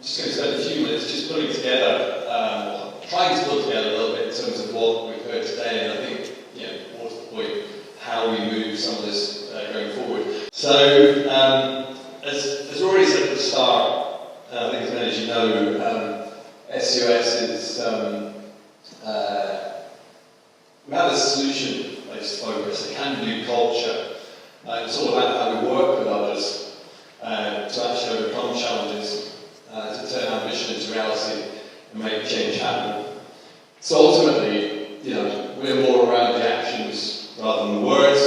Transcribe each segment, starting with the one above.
just going to spend a few minutes just putting together, trying to put together a little bit in terms of what we've heard today, and I think, more to the point, how we move some of this going forward. So, as Rory said at the start, I think as many as you know, SAOS is, we have a solution-based focus, a can-do culture. It's all about how we work with others to actually overcome challenges, to turn ambition into reality and make change happen. So ultimately, we're more around the actions rather than the words,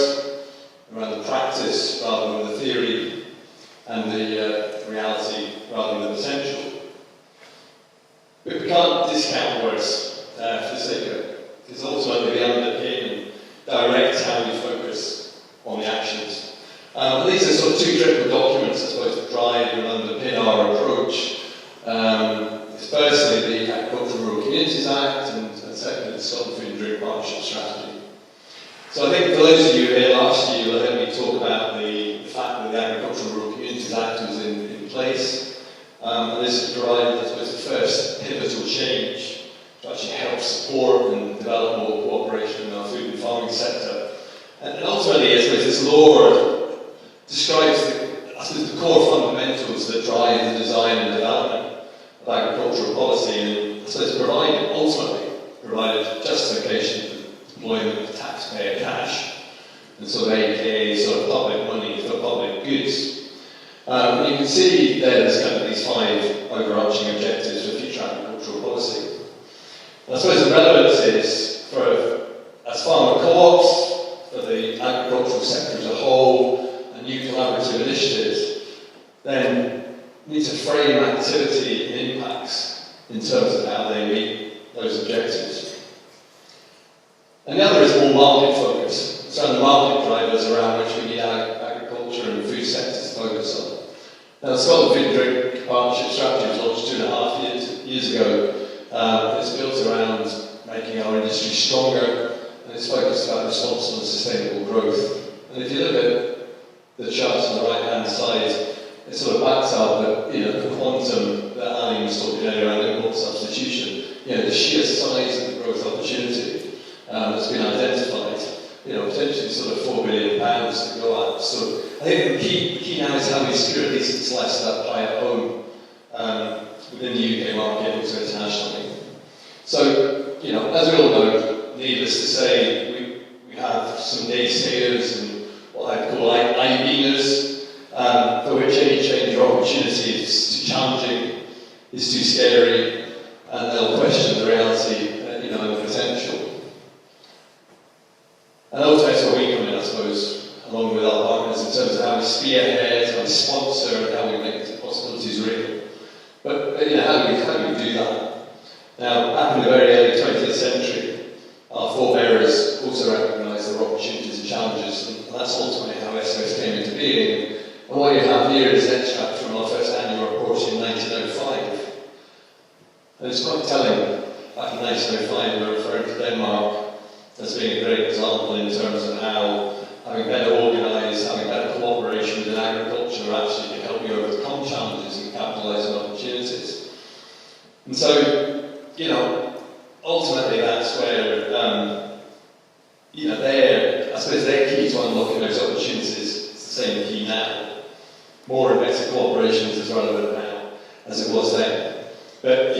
around the practice rather than the theory, and the reality rather than the potential. But we can't discount words for the sake of it, because ultimately they underpin and direct how we focus on the actions. And these are sort of two critical documents, I suppose, that drive and underpin our approach. It's firstly the Agricultural Rural Communities Act, and secondly the Scotland Food and Drink Partnership Strategy. So I think for those of you here last year, you'll hear me talk about the fact that the Agricultural Rural Communities Act was in place. And this has provided, I suppose, the first pivotal change to actually help support and develop more cooperation in our food and farming sector. And ultimately, I suppose, this law describes the core fundamentals that drive the design and development of agricultural policy, and I suppose ultimately provided justification for deployment of taxpayer cash, and sort of aka sort of public money for public goods. And you can see there's kind of these 5 overarching objectives for future agricultural policy. And I suppose the relevance is as farmer co-ops, for the agricultural sector as a whole, and new collaborative initiatives, then need to frame activity and impacts in terms of how they meet those objectives. And the other is more market focus. It's around the market drivers around which we need agriculture and food sectors to focus on. Now, the Scotland Food and Drink Partnership Strategy was launched 2.5 years ago. It's built around making our industry stronger, and it's focused about responsible and sustainable growth. And if you look at the charts on the right-hand side, it sort of backs up that, the quantum that Ali was talking earlier around import substitution, the sheer size of the growth opportunity that's been identified, potentially sort of £4 billion to go at. So I think the key now is how we secure at least it's less that pie at home within the UK market and also internationally. So, as we all know, needless to say, we have some naysayers and what I'd call I-beamers, for which any change or opportunity is too challenging, is too scary, and they'll question the reality, and the potential. And ultimately, that's where we come in, I suppose, along with our partners, in terms of how we spearhead, how we sponsor, and how we make the possibilities real. But how do we do that? Now, back in the very early 20th century, our forebearers also recognised there were opportunities and challenges, and that's ultimately how SAOS came into being. And what you have here is an extract from our first annual report in 1905. And it's quite telling. Back in 1905, we're referring to Denmark as being a great example in terms of how having better organised, having better cooperation within agriculture actually can help you overcome challenges and capitalise on opportunities. And so, ultimately that's where, I suppose they're key to unlocking those opportunities. It's the same key now. More and better cooperation is as relevant now as it was then. But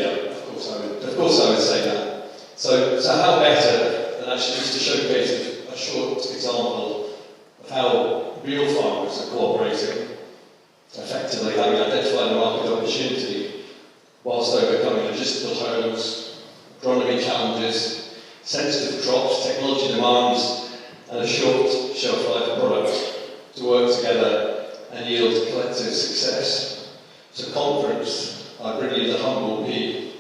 of course I would say that. So how better than actually just to showcase a short example of how real farmers are cooperating, effectively having identified a market opportunity whilst overcoming logistical hurdles, agronomy challenges, sensitive crops, technology demands, and a short shelf life product to work together and yield collective success. So conference, I bring you the humble P.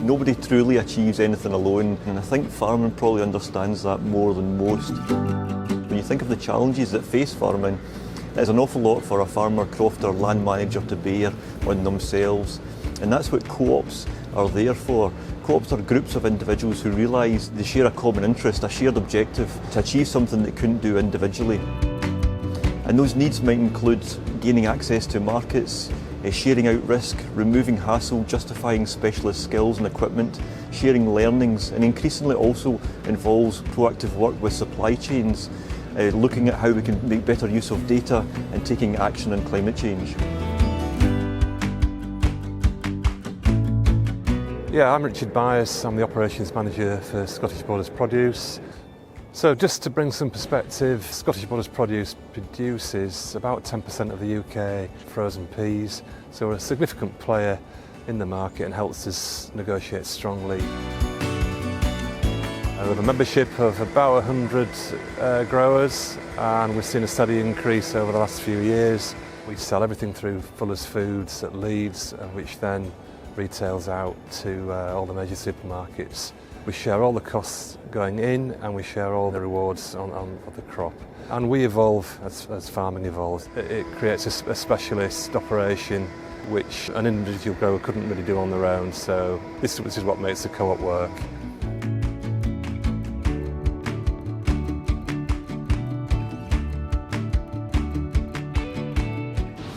Nobody truly achieves anything alone, and I think farming probably understands that more than most. When you think of the challenges that face farming, there's an awful lot for a farmer, crofter, land manager to bear on themselves, and that's what co-ops are there for. Co-ops are groups of individuals who realise they share a common interest, a shared objective to achieve something they couldn't do individually. And those needs might include gaining access to markets, sharing out risk, removing hassle, justifying specialist skills and equipment, sharing learnings, and increasingly also involves proactive work with supply chains, looking at how we can make better use of data and taking action on climate change. Yeah, I'm Richard Byers. I'm the Operations Manager for Scottish Borders Produce. So just to bring some perspective, Scottish Borders Produce produces about 10% of the UK frozen peas, so we're a significant player in the market and helps us negotiate strongly. We have a membership of about 100 growers, and we've seen a steady increase over the last few years. We sell everything through Fuller's Foods at Leeds, which then retails out to all the major supermarkets. We share all the costs going in, and we share all the rewards on the crop. And we evolve as farming evolves. It creates a specialist operation which an individual grower couldn't really do on their own, so this is what makes the co-op work.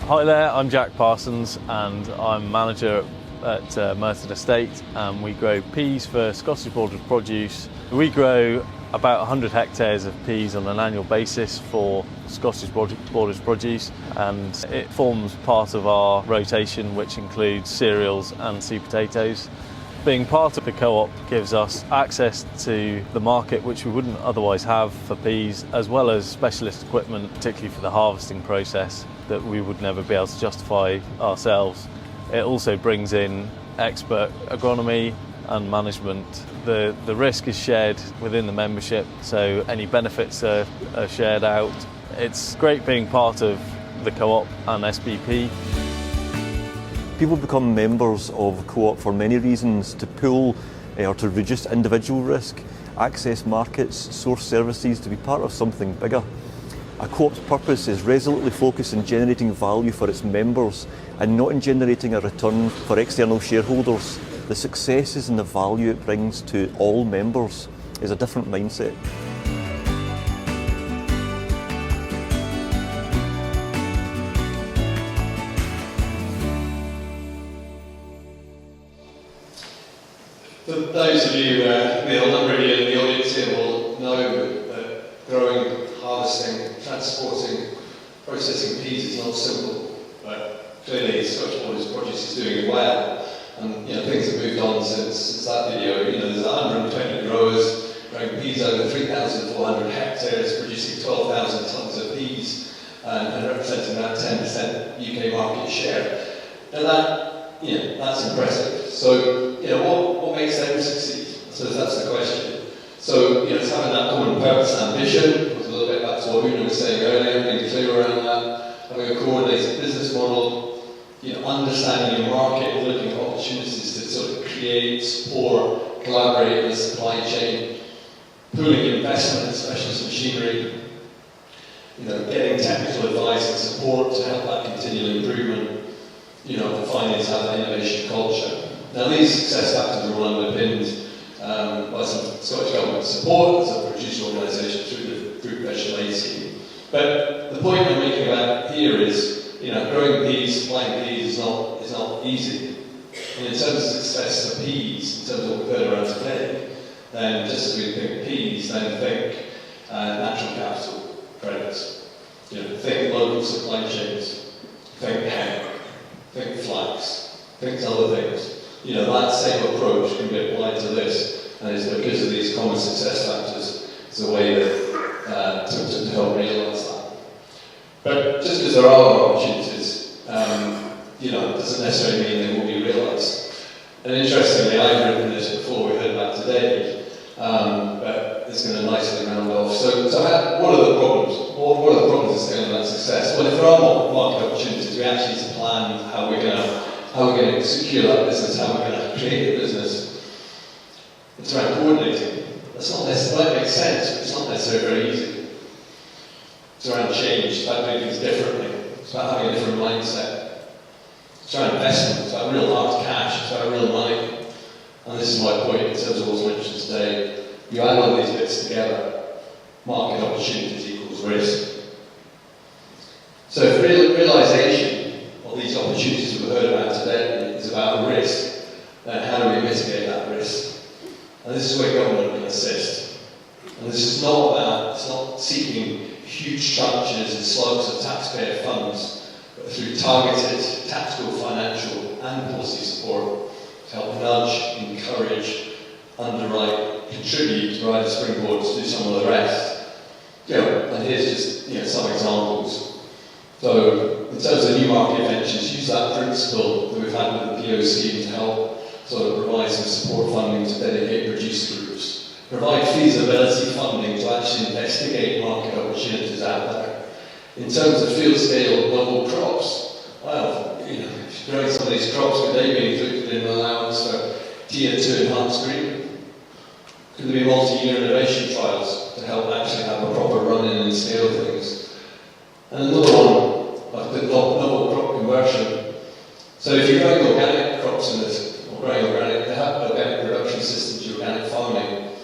Hi there, I'm Jack Parsons and I'm manager at Merton Estate, and we grow peas for Scottish Borders Produce. We grow about 100 hectares of peas on an annual basis for Scottish Borders Produce, and it forms part of our rotation, which includes cereals and sweet potatoes. Being part of the co-op gives us access to the market which we wouldn't otherwise have for peas, as well as specialist equipment, particularly for the harvesting process, that we would never be able to justify ourselves. It also brings in expert agronomy and management. The risk is shared within the membership, so any benefits are shared out. It's great being part of the co-op and SBP. People become members of co-op for many reasons: to pool or to reduce individual risk, access markets, source services, to be part of something bigger. A co-op's purpose is resolutely focused on generating value for its members and not in generating a return for external shareholders. The successes and the value it brings to all members is a different mindset. For those of you, the number of you in the audience here will know that growing, harvesting, transporting, processing peas is not simple, but clearly Scottish Borders Produce is doing well, and things have moved on since that video. There's 120 growers growing peas over 3,400 hectares, producing 12,000 tonnes of peas, and representing about 10% UK market share. Now that's impressive. So, what makes them succeed? So that's the question. So, it's having that common purpose and ambition. It was a little bit back to what Una was saying earlier, being clear around that, having a coordinated business model, understanding your market, looking at opportunities to sort of create, support, collaborate in the supply chain, pooling investment in specialist machinery, getting technical advice and support to help that continual improvement, the finance have that innovation culture. Now these success factors are all underpinned by some Scottish Government support as a producer organisation through the Group Vegetable Aid Scheme. But the point I'm making about here is, growing peas, supplying peas is not easy. And in terms of success for peas, in terms of what we've heard around today, then just as we think peas, then think natural capital credits. Think local supply chains, think hemp, think flax, think other things. That same approach can be applied to this, and it's because of these common success factors, it's a way to help realise that. But just because there are opportunities, doesn't necessarily mean they will be realised. And interestingly, I've written this before, we heard about today, but it's going to nicely round off. So what are the problems? What are the problems in scaling that success? Well, if there are more market opportunities, we actually need to plan how we're going to secure that business, how we're going to create the business. It's around coordinating. That makes sense, but it's not necessarily very easy. It's around change, it's about doing things differently. It's about having a different mindset. It's around investment, it's about real hard cash, it's about real money. And this is my point in terms of what's mentioned today. You add all these bits together, market opportunities equals risk. So if realisation of these opportunities mitigate that risk. And this is where government can assist. And this is not about, it's not seeking huge tranches and slugs of taxpayer funds, but through targeted tactical, financial and policy support to help nudge, encourage, underwrite, contribute, provide a springboard to do some of the rest. And here's just some examples. So in terms of new market ventures, use that principle that we've had with the PO scheme to help sort of provide some support funding to dedicate producer groups. Provide feasibility funding to actually investigate market opportunities out there. In terms of field scale novel crops, well, growing some of these crops, could they be included in an allowance for Tier 2 enhanced green? Could there be multi-year innovation trials to help actually have a proper run-in and scale things? And another one, like the novel crop conversion. So if you're growing organic crops in this, or growing organic, they have organic production systems to organic farming.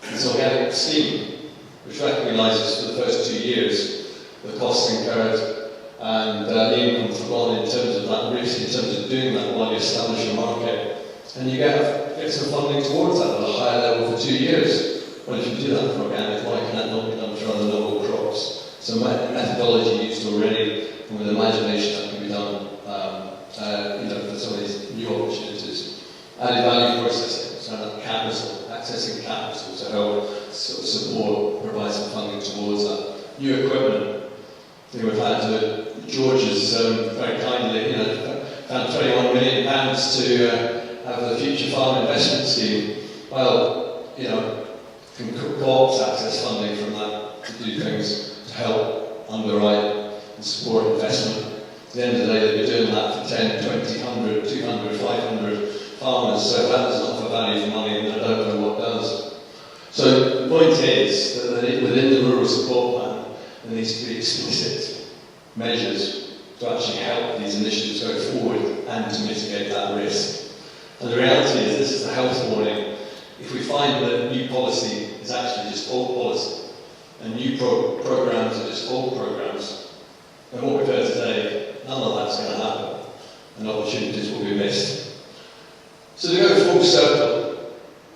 This organic scheme, which recognises for the first 2 years the costs incurred and the income forgone in terms of that risk, in terms of doing that while you establish a market. And you get some funding towards that at a higher level for 2 years. Well, if you do that for organic, why can that not be done for other novel crops? So methodology used already, and with imagination that can be done for some of these new opportunities. Added value processing, so that capital, accessing capital to help support, provide some funding towards that. New equipment. We've had George has very kindly found £21 million to have the Future Farm Investment Scheme. Well, can co-ops access funding from that to do things to help underwrite and support investment. At the end of the day, they'll be doing that for 10, 20, 100, 200, 500 farmers, so that doesn't offer value for money, and I don't know what does. So the point is that within the rural support plan, there needs to be explicit measures to actually help these initiatives go forward and to mitigate that risk. And the reality is, this is a health warning. If we find that new policy is actually just old policy, and new programs are just old programs, then what we've heard today, none of that's going to happen, and opportunities will be missed. So to go full circle,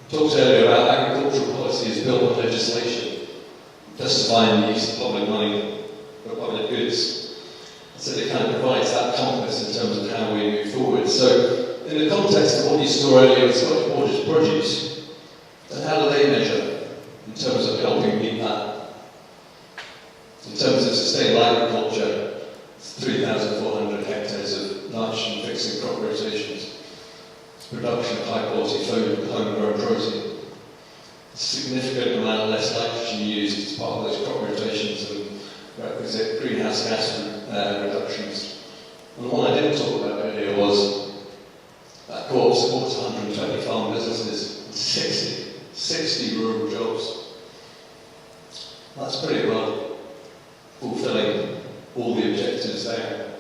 I talked earlier about agricultural policy is built on legislation, justifying the use of public money for public goods. So it kind of provides that compass in terms of how we move forward. So in the context of what you saw earlier with Scottish Borders produce, then how do they measure in terms of helping meet that? In terms of sustainable agriculture, it's 3,400 hectares of large and fixed crop rotations. It's production of high quality food with homegrown protein. A significant amount less nitrogen used as part of those crop rotations and requisite greenhouse gas reductions. And the one I didn't talk about earlier was that co-op supports 120 farm businesses and 60 rural jobs. That's pretty well fulfilling all the objectives there.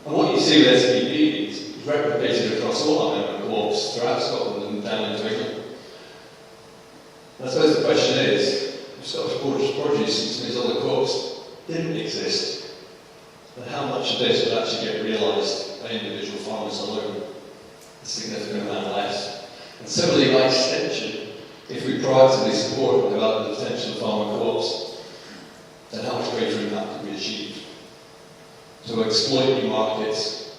And what you see with SPP is replicated across all our member co-ops throughout Scotland and down into England. And I suppose the question is, if Scottish Borders produce and these other co-ops didn't exist, then how much of this would actually get realised by individual farmers alone? A significant amount less. And similarly, by extension, if we proactively support and develop the potential of farmer co-ops, then how much greater impact can be achieved? To exploit new markets,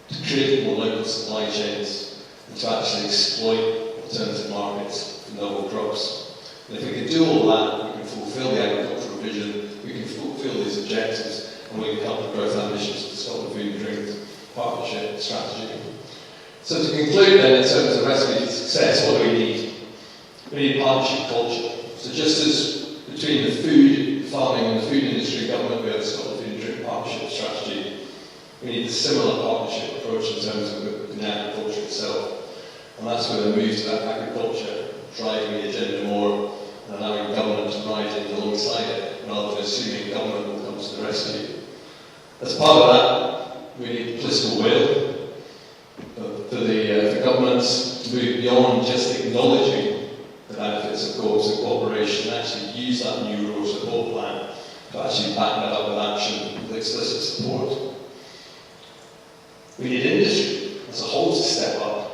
to create more local supply chains, and to actually exploit alternative markets for novel crops. And if we can do all that, we can fulfil the agricultural vision, we can fulfil these objectives, and we can help the growth ambitions of the Scotland Food and Drink Partnership strategy. So to conclude then, in terms of recipe for success, what do we need? We need partnership culture. So just as between the food, farming and the food industry government, we have the Scotland Food and Drink Partnership strategy. We need a similar partnership approach in terms of the agriculture itself. And that's where the move to that agriculture, driving the agenda more and allowing government to ride in alongside it, rather than assuming government will come to the rescue. As part of that, we need political will for governments to move beyond just acknowledging the benefits of co-ops and cooperation, and actually use that new rural support plan to actually back that up with action with explicit support. We need industry as a whole to step up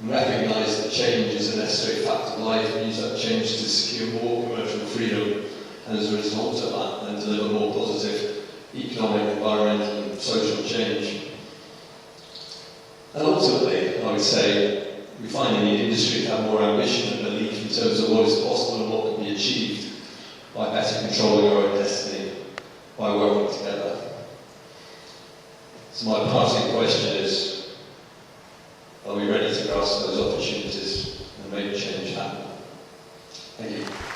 and recognise that change is a necessary fact of life and use that change to secure more commercial freedom, and as a result of that, then deliver more positive economic, environmental and social change. And ultimately, I would say, we find in the industry to have more ambition and belief in terms of what is possible and what can be achieved by better controlling our own destiny, by working together. So my parting question is, are we ready to grasp those opportunities and make change happen? Thank you.